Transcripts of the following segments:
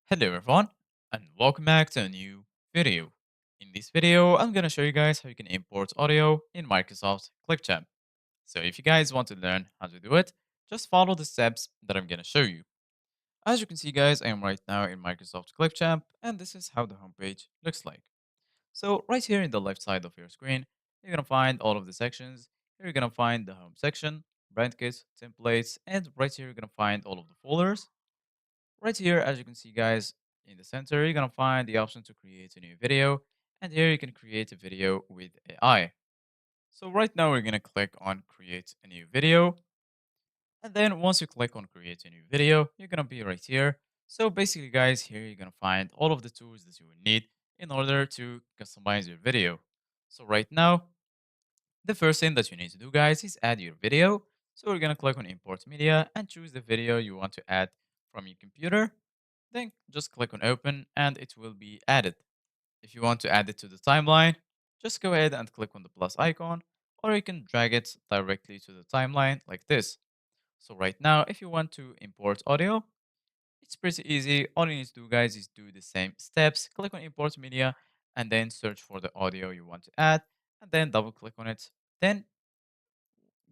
Hello everyone and welcome back to a new video. In this video, I'm gonna show you guys how you can import audio in Microsoft Clipchamp. So if you guys want to learn how to do it, just follow the steps that I'm gonna show you. As you can see guys, I am right now in Microsoft Clipchamp and this is how the homepage looks like. So right here in the left side of your screen, you're gonna find all of the sections. Here you're gonna find the home section, brand kits, templates, and right here you're gonna find all of the folders. Right here, as you can see, guys, in the center, you're gonna find the option to create a new video, and here you can create a video with AI. So right now, we're gonna click on create a new video, and then once you click on create a new video, you're gonna be right here. So basically, guys, here you're gonna find all of the tools that you will need in order to customize your video. So right now, the first thing that you need to do, guys, is add your video. So we're gonna click on import media and choose the video you want to add from your computer. Then just click on open and it will be added. If you want to add it to the timeline, just go ahead and click on the plus icon, or you can drag it directly to the timeline like this. So right now, if you want to import audio, it's pretty easy. All you need to do, guys, is do the same steps. Click on import media and then search for the audio you want to add and then double click on it. Then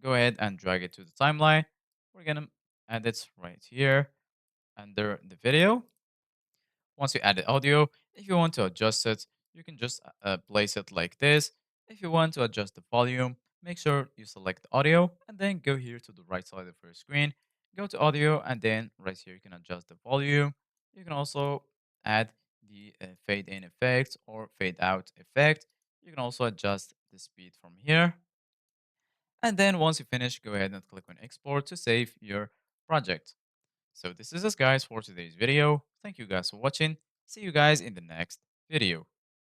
go ahead and drag it to the timeline. We're gonna add it right here under the video. Once you add the audio, if you want to adjust it, you can just place it like this. If you want to adjust the volume, make sure you select audio and then go here to the right side of your screen. Go to audio and then right here you can adjust the volume. You can also add the fade in effect or fade out effect. You can also adjust the speed from here. And then once you finish, go ahead and click on export to save your project. So this is us guys for today's video. Thank you guys for watching. See you guys in the next video.